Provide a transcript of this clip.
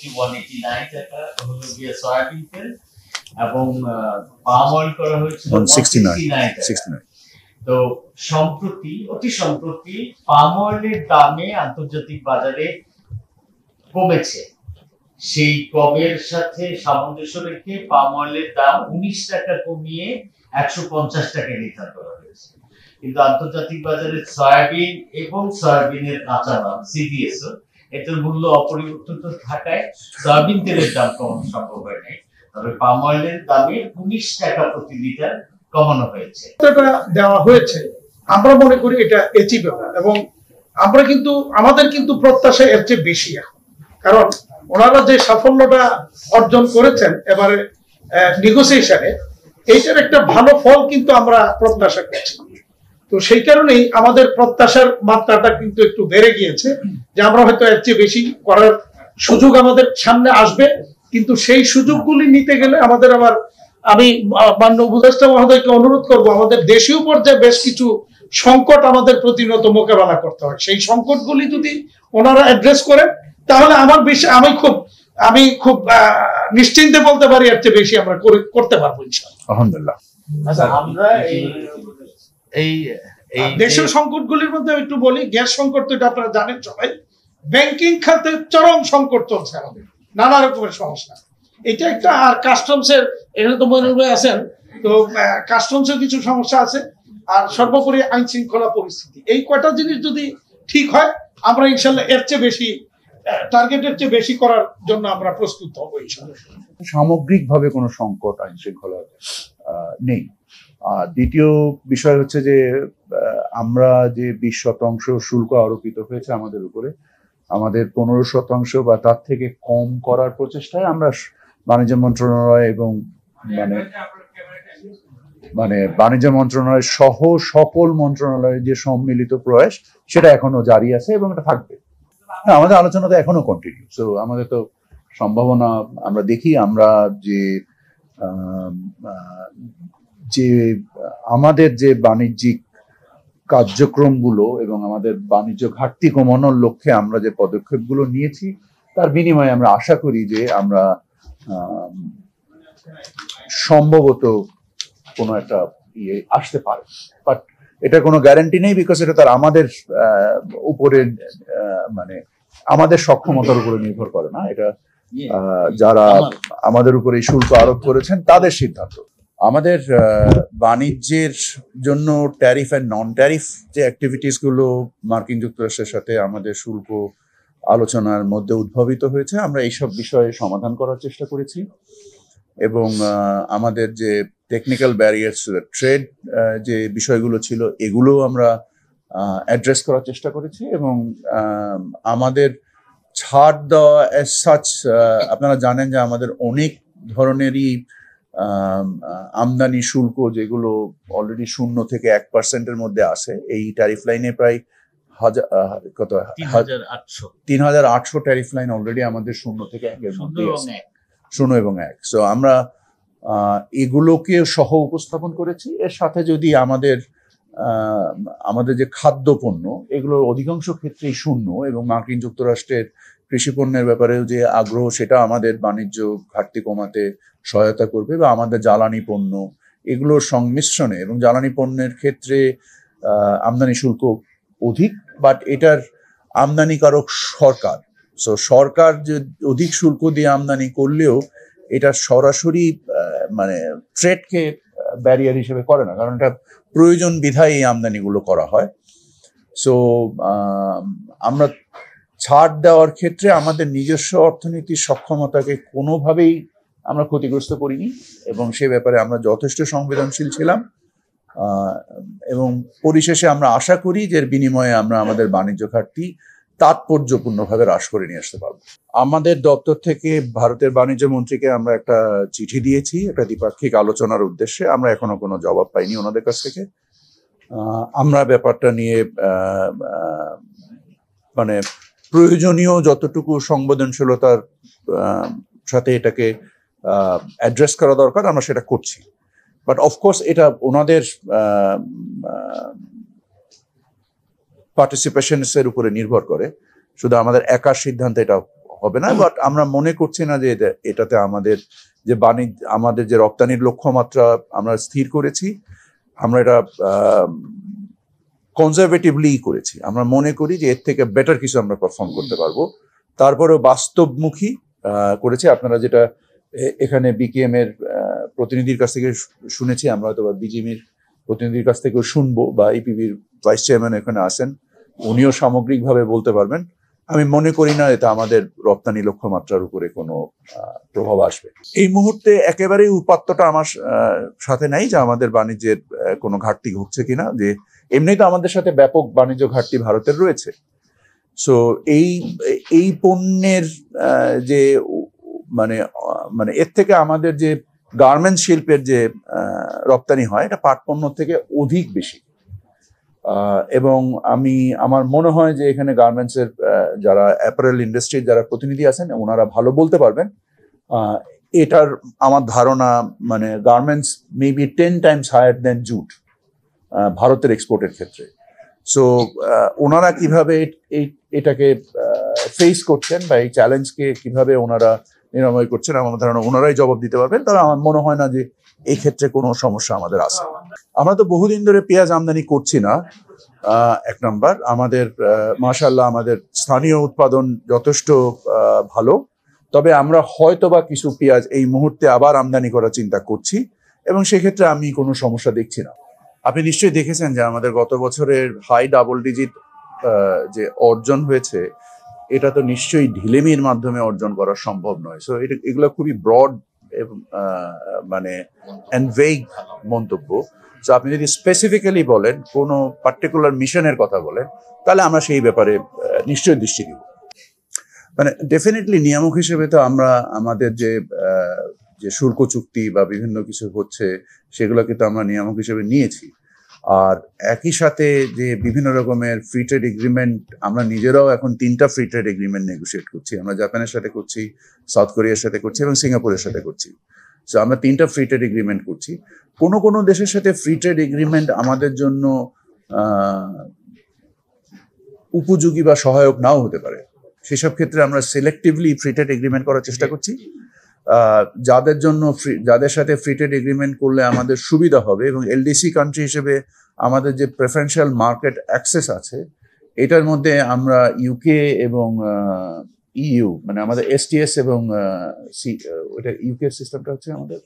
সম্প্রতি 189 টাকা হলো গিয়ে সয়াবিন তেল, এবং পাম অয়েল করা হয়েছিল 169 টাকা। তো অতি সম্প্রতি পাম অয়েলের দামে আন্তর্জাতিক বাজারে কমেছে। সেই কমের সাথে সামঞ্জস্য রেখে পাম অয়েলের দাম 19 টাকা কমিয়ে 150 টাকা নির্ধারণ করা হয়েছে। কিন্তু আন্তর্জাতিক বাজারে সয়াবিন এবং সয়াবিনের কাঁচামাল সিডিএসও এটার মূল্য অপরিবর্তিত থাকায় সয়াবিন তেলের দাম কমানো সম্ভব হয় নাই। তবে পাম অয়েলের দামে 19 টাকা প্রতি লিটার কমানো হয়েছে। দেওয়া হয়েছে, আমরা মনে করি এটা অ্যাচিভেবল, এবং আমরা কিন্তু আমাদের কিন্তু প্রত্যাশা এর চেয়ে বেশি। কারণ ওনারা যে সাফল্যটা অর্জন করেছেন এবারে নেগোসিয়েশনে, এইটার একটা ভালো ফল কিন্তু আমরা প্রত্যাশা করছি। তো সেই কারণেই আমাদের প্রত্যাশার মাত্রাটা কিন্তু একটু বেড়ে গিয়েছে, যে আমরা হয়তো এর চেয়ে বেশি করার সুযোগ আমাদের সামনে আসবে। কিন্তু সেই সুযোগগুলি নিতে গেলে আমাদের আবার, আমি মাননীয় উপদেষ্টা মহোদয়কে অনুরোধ করব, আমাদের দেশীয় পর্যায়ে বেশ কিছু সংকট আমাদের প্রতিনিয়ত মোকাবেলা করতে হয়। সেই সংকটগুলি যদি ওনারা অ্যাড্রেস করেন, তাহলে আমার বিষয় আমি খুব নিশ্চিন্তে বলতে পারি এর চেয়ে বেশি আমরা করতে পারবো ইনশাআল্লাহ। আলহামদুলিল্লাহ। আচ্ছা, আমরা এই দেশের সংকটগুলির মধ্যে একটু বলি, গ্যাস সংকট তো এটা আপনারা জানেন সবাই। ব্যাংকিং খাতে চরম সংকট চলছে আমাদের, নানা রকমের সমস্যা। এটা একটা, আর কাস্টমসের, এখানে তো মইনুল ভাই আছেন, তো কাস্টমসের কিছু সমস্যা আছে, আর সর্বোপরি আইন শৃঙ্খলা পরিস্থিতি। এই কয়টা জিনিস যদি ঠিক হয়, আমরা ইনশাল্লাহ এর চেয়ে বেশি, টার্গেটের চেয়ে বেশি করার জন্য আমরা প্রস্তুত হবো ইনশাল্লাহ। সামগ্রিকভাবে কোনো সংকট আইন শৃঙ্খলা নেই। দ্বিতীয় বিষয় হচ্ছে যে আমরা যে 20% শুল্ক আরোপিত হয়েছে আমাদের উপরে, আমাদের 15% বা তার থেকে কম করার প্রচেষ্টায় আমরা বাণিজ্য মন্ত্রণালয় এবং মানে বাণিজ্য মন্ত্রণালয় সহ সকল মন্ত্রণালয়ের যে সম্মিলিত প্রয়াস, সেটা এখনো জারি আছে এবং এটা থাকবে। আমাদের আলোচনা তো এখনো কন্টিনিউ। সো আমাদের তো সম্ভাবনা আমরা দেখি, আমরা যে আমাদের যে বাণিজ্যিক কার্যক্রমগুলো এবং আমাদের বাণিজ্য ঘাটতি কমানোর লক্ষ্যে আমরা যে পদক্ষেপগুলো নিয়েছি, তার বিনিময়ে আমরা আশা করি যে আমরা সম্ভবত কোনো একটা আসতে পারে। বাট এটা কোনো গ্যারান্টি নেই, বিকজ এটা তার আমাদের উপরে, মানে আমাদের সক্ষমতার উপরে নির্ভর করে না। এটা যারা আমাদের উপরে এই শুল্ক আরোপ করেছেন তাদের সিদ্ধান্ত। আমাদের বাণিজ্যের জন্য ট্যারিফ অ্যান্ড নন ট্যারিফ যে অ্যাক্টিভিটিস গুলো মার্কিন যুক্তরাষ্ট্রের সাথে আমাদের শুল্ক আলোচনার মধ্যে উদ্ভাবিত হয়েছে, আমরা এইসব বিষয়ে সমাধান করার চেষ্টা করেছি। এবং আমাদের যে টেকনিক্যাল ব্যারিয়ার্স ট্রেড যে বিষয়গুলো ছিল, এগুলো আমরা অ্যাড্রেস করার চেষ্টা করেছি। এবং আমাদের ছাড় দেওয়া অ্যাজ সাচ, আপনারা জানেন যে আমাদের অনেক ধরনেরই আমদানি শুল্ক যেগুলো অলরেডি 0 থেকে 1% মধ্যে আসে। এই ট্যারিফ লাইনে প্রায় 3800 ট্যারিফ লাইন অলরেডি আমাদের 0 থেকে 1 মধ্যে আছে, 0 এবং 1। সো আমরা এগুলোকে সহ উপস্থাপন করেছি। এর সাথে যদি আমাদের যে খাদ্য পণ্য, এগুলোর অধিকাংশ ক্ষেত্রেই 0, এবং মার্কিন যুক্তরাষ্ট্রের কৃষি পণ্যের ব্যাপারেও যে আগ্রহ, সেটা আমাদের বাণিজ্য ঘাটতি কমাতে সহায়তা করবে। বা আমাদের জ্বালানি পণ্য, এগুলোর সংমিশ্রণে, এবং জ্বালানি পণ্যের ক্ষেত্রে আমদানি শুল্ক অধিক, বাট এটার আমদানিকারক সরকার। সো সরকার যে অধিক শুল্ক দিয়ে আমদানি করলেও এটা সরাসরি মানে ট্রেডকে ব্যারিয়ার হিসেবে করে না, কারণ এটা প্রয়োজন বিধায় এই আমদানিগুলো করা হয়। সো আমরা ছাড় দেওয়ার ক্ষেত্রে আমাদের নিজস্ব অর্থনীতির সক্ষমতাকে কোনোভাবেই আমরা ক্ষতিগ্রস্ত করিনি, এবং সে ব্যাপারে আমরা যথেষ্ট সংবেদনশীল ছিলাম। এবং পরিশেষে আমরা আশা করি যে এর বিনিময়ে আমরা আমাদের বাণিজ্য ঘাটতি তাৎপর্যপূর্ণভাবে হ্রাস করে নিয়ে আসতে পারবো। আমাদের দপ্তর থেকে ভারতের বাণিজ্য মন্ত্রীকে আমরা একটা চিঠি দিয়েছি, একটা দ্বিপাক্ষিক আলোচনার উদ্দেশ্যে। আমরা এখনো কোনো জবাব পাইনি ওনাদের কাছ থেকে। আমরা ব্যাপারটা নিয়ে মানে প্রয়োজনীয় যতটুকু সংবেদনশীলতার সাথে এটাকে অ্যাড্রেস করা দরকার, আমরা সেটা করছি। বাট অফকোর্স এটা ওনাদের পার্টিসিপেশনসের উপরে নির্ভর করে, শুধু আমাদের একার সিদ্ধান্তে এটা হবে না, বাট আমরা মনে করছি না যে এটাতে আমাদের যে আমাদের যে রপ্তানির লক্ষ্যমাত্রা আমরা স্থির করেছি, আমরা এটা কনজারভেটিভলি করেছি। আমরা মনে করি যে এর থেকে বেটার কিছু আমরা পারফর্ম করতে পারবো। তারপরেও বাস্তবমুখী করেছি। আপনারা যেটা এখানে বিকেএম এর প্রতিনিধির কাছ থেকে শুনেছি, আমরা হয়তো বা বিজিএমির প্রতিনিধির কাছ থেকেও শুনবো, বা ইপিবির ভাইস চেয়ারম্যান এখানে আছেন, উনিও সামগ্রিকভাবে বলতে পারবেন। আমি মনে করি না এটা আমাদের রপ্তানি লক্ষ্যমাত্রার উপরে কোনো প্রভাব আসবে। এই মুহূর্তে একেবারেই উপাত্তটা আমার সাথে নাই যে আমাদের বাণিজ্যের কোনো ঘাটতি ঘটছে কিনা, যে এমনি তো আমাদের সাথে ব্যাপক বাণিজ্য ঘাটতি ভারতের রয়েছে। সো এই পণ্যের যে মানে এর থেকে আমাদের যে গার্মেন্টস শিল্পের যে রপ্তানি হয়, এটা পাট পণ্য থেকে অধিক বেশি। এবং আমার মনে হয় যে এখানে গার্মেন্টসের যারা অ্যাপারেল ইন্ডাস্ট্রির যারা প্রতিনিধি আছেন, ওনারা ভালো বলতে পারবেন। এটার আমার ধারণা মানে garments maybe 10 times higher than jute ভারতের এক্সপোর্টের ক্ষেত্রে। সো ওনারা কিভাবে এটাকে ফেস করছেন বা এই চ্যালেঞ্জকে কিভাবে ওনারা নিরাময় করছেন, আমার ধারণা ওনারাই জবাব দিতে পারবেন। তবে আমার মনে হয় না যে এই ক্ষেত্রে কোনো সমস্যা আমাদের আছে। আমরা তো বহুদিন ধরে পেঁয়াজ আমদানি করছি না, এক নম্বর। আমাদের মাশাআল্লাহ আমাদের স্থানীয় উৎপাদন যথেষ্ট ভালো। তবে আমরা হয়তো বা কিছু পেঁয়াজ এই মুহূর্তে আবার আমদানি করার চিন্তা করছি, এবং সেক্ষেত্রে আমি কোনো সমস্যা দেখছি না। আপনি নিশ্চয়ই দেখেছেন যে আমাদের গত বছরের হাই ডাবল ডিজিট যে অর্জন হয়েছে, এটা তো নিশ্চয়ই ঢিলেমির মাধ্যমে অর্জন করা সম্ভব নয়। সো এগুলো খুবই ব্রড এবং মানে ভেগ মন্তব্য। সো আপনি যদি স্পেসিফিক্যালি বলেন, কোনো পার্টিকুলার মিশনের কথা বলেন, তাহলে আমরা সেই ব্যাপারে নিশ্চয়ই দৃষ্টি দিব। মানে ডেফিনেটলি নিয়ামক হিসেবে তো আমরা আমাদের যে শুল্ক চুক্তি বা বিভিন্ন কিছু হচ্ছে, সেগুলোকে তো আমরা নিয়ামক হিসেবে নিয়েছি। আর একই সাথে যে বিভিন্ন রকমের ফ্রি ট্রেড এগ্রিমেন্ট, আমরা নিজেরাও এখন 3টা ফ্রি ট্রেড এগ্রিমেন্ট নেগোশিয়েট করছি। আমরা জাপানের সাথে করছি, সাউথ কোরিয়ার সাথে করছি এবং সিঙ্গাপুরের সাথে করছি। সো আমরা 3টা ফ্রি ট্রেড এগ্রিমেন্ট করছি। কোনো দেশের সাথে ফ্রি ট্রেড এগ্রিমেন্ট আমাদের জন্য উপযোগী বা সহায়ক নাও হতে পারে। সেসব ক্ষেত্রে আমরা সিলেক্টিভলি ফ্রি ট্রেড এগ্রিমেন্ট করার চেষ্টা করছি। যাদের সাথে ফ্রি ট্রেড এগ্রিমেন্ট করলে আমাদের সুবিধা হবে, এবং এলডিসি কান্ট্রি হিসেবে আমাদের যে প্রেফারেন্সিয়াল মার্কেট অ্যাক্সেস আছে, এটার মধ্যে আমরা ইউকে এবং ইইউ মানে আমাদের এসটিএস এবং ওইটা ইউকে সিস্টেমটা হচ্ছে আমাদের